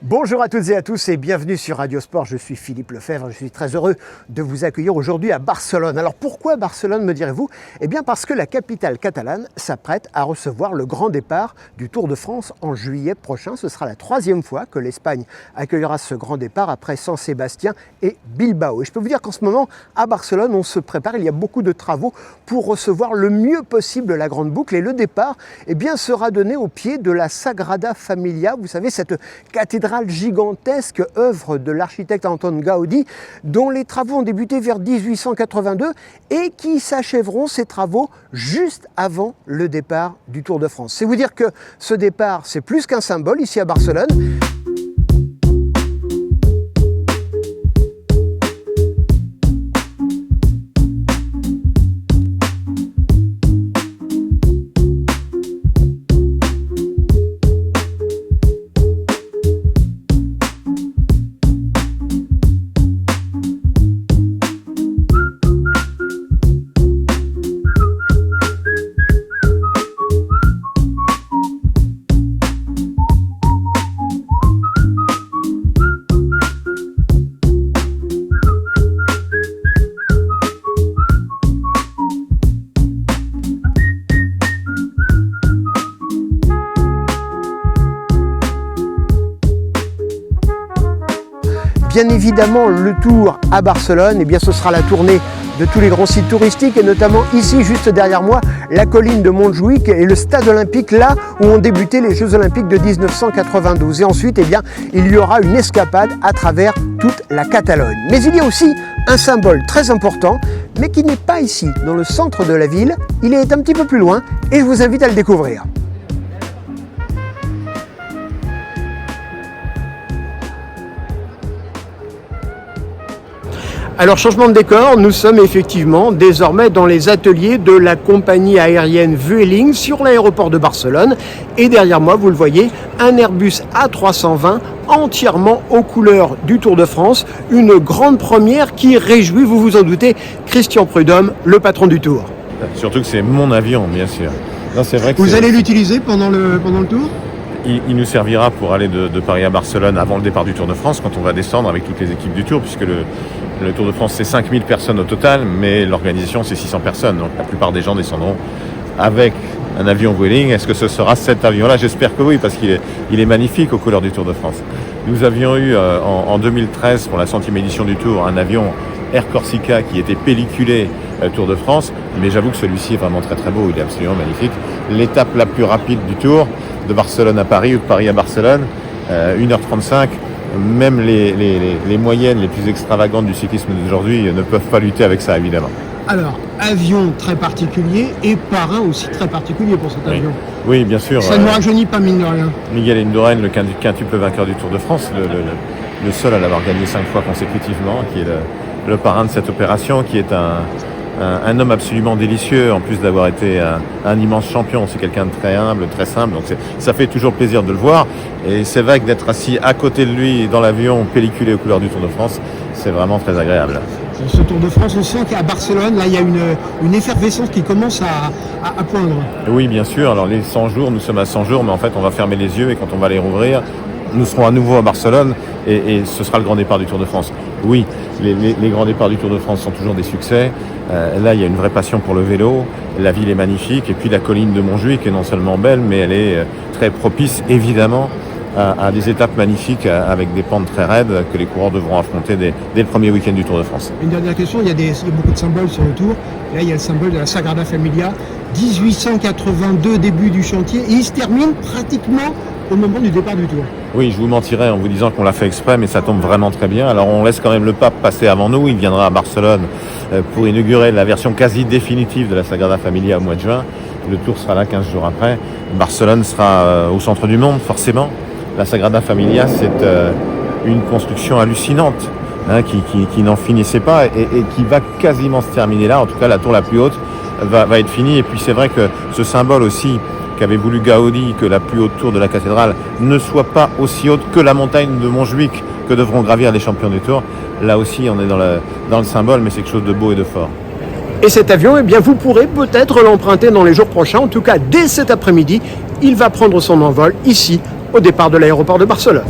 Bonjour à toutes et à tous et bienvenue sur Radio Sport. Je suis Philippe Lefebvre, je suis très heureux de vous accueillir aujourd'hui à Barcelone. Alors pourquoi Barcelone, me direz-vous? Eh bien parce que la capitale catalane s'apprête à recevoir le grand départ du Tour de France en juillet prochain. Ce sera la troisième fois que l'Espagne accueillera ce grand départ après San Sébastien et Bilbao. Et je peux vous dire qu'en ce moment, à Barcelone, on se prépare, il y a beaucoup de travaux pour recevoir le mieux possible la grande boucle. Et le départ sera donné au pied de la Sagrada Familia, vous savez, cette cathédrale gigantesque, œuvre de l'architecte Anton Gaudi, dont les travaux ont débuté vers 1882 et qui s'achèveront, ces travaux, juste avant le départ du Tour de France. C'est vous dire que ce départ, c'est plus qu'un symbole ici à Barcelone. Bien évidemment, le Tour à Barcelone, ce sera la tournée de tous les grands sites touristiques et notamment ici, juste derrière moi, la colline de Montjuïc et le stade olympique, là où ont débuté les Jeux olympiques de 1992. Et ensuite, il y aura une escapade à travers toute la Catalogne. Mais il y a aussi un symbole très important, mais qui n'est pas ici, dans le centre de la ville. Il est un petit peu plus loin et je vous invite à le découvrir. Alors, changement de décor, nous sommes effectivement désormais dans les ateliers de la compagnie aérienne Vueling sur l'aéroport de Barcelone. Et derrière moi, vous le voyez, un Airbus A320 entièrement aux couleurs du Tour de France. Une grande première qui réjouit, vous vous en doutez, Christian Prudhomme, le patron du Tour. Surtout que c'est mon avion, bien sûr. Non, c'est vrai que vous allez l'utiliser pendant le Tour ? Il nous servira pour aller de Paris à Barcelone avant le départ du Tour de France, quand on va descendre avec toutes les équipes du Tour, puisque le Tour de France, c'est 5000 personnes au total, mais l'organisation, c'est 600 personnes. Donc la plupart des gens descendront avec un avion Vueling. Est-ce que ce sera cet avion-là? J'espère que oui, parce qu'il est magnifique aux couleurs du Tour de France. Nous avions eu en 2013, pour la 100e édition du Tour, un avion Air Corsica qui était pelliculé Tour de France, mais j'avoue que celui-ci est vraiment très très beau, il est absolument magnifique. L'étape la plus rapide du Tour, de Barcelone à Paris ou de Paris à Barcelone, 1h35, même les moyennes les plus extravagantes du cyclisme d'aujourd'hui ne peuvent pas lutter avec ça, évidemment. Alors, avion très particulier et parrain aussi très particulier pour cet avion. Oui, bien sûr. Ça ne nous rajeunit pas, mine de rien. Miguel Indurain, le quintuple vainqueur du Tour de France, le seul à l'avoir gagné 5 fois consécutivement, qui est le parrain de cette opération, qui est un homme absolument délicieux, en plus d'avoir été un immense champion. C'est quelqu'un de très humble, très simple, donc ça fait toujours plaisir de le voir. Et c'est vrai que d'être assis à côté de lui dans l'avion pelliculé aux couleurs du Tour de France, c'est vraiment très agréable. Ce Tour de France, on sent qu'à Barcelone, là, il y a une effervescence qui commence à poindre. Oui, bien sûr. Alors les 100 jours, nous sommes à 100 jours, mais en fait, on va fermer les yeux et quand on va les rouvrir, nous serons à nouveau à Barcelone et ce sera le grand départ du Tour de France. Oui, les grands départs du Tour de France sont toujours des succès. Là, il y a une vraie passion pour le vélo. La ville est magnifique. Et puis la colline de Montjuïc est non seulement belle, mais elle est très propice, évidemment, à des étapes magnifiques avec des pentes très raides que les coureurs devront affronter dès le premier week-end du Tour de France. Une dernière question, il y a beaucoup de symboles sur le Tour. Là, il y a le symbole de la Sagrada Familia. 1882, début du chantier. Et il se termine pratiquement au moment du départ du Tour. Oui, je vous mentirais en vous disant qu'on l'a fait exprès, mais ça tombe vraiment très bien. Alors on laisse quand même le pape passer avant nous. Il viendra à Barcelone pour inaugurer la version quasi définitive de la Sagrada Familia au mois de juin. Le Tour sera là 15 jours après. Barcelone sera au centre du monde, forcément. La Sagrada Familia, c'est une construction hallucinante, qui n'en finissait pas et qui va quasiment se terminer là. En tout cas, la tour la plus haute va être finie. Et puis c'est vrai que ce symbole aussi qu'avait voulu Gaudi, que la plus haute tour de la cathédrale ne soit pas aussi haute que la montagne de Montjuïc que devront gravir les champions du Tour. Là aussi, on est dans le symbole, mais c'est quelque chose de beau et de fort. Et cet avion, vous pourrez peut-être l'emprunter dans les jours prochains. En tout cas, dès cet après-midi, il va prendre son envol ici, au départ de l'aéroport de Barcelone.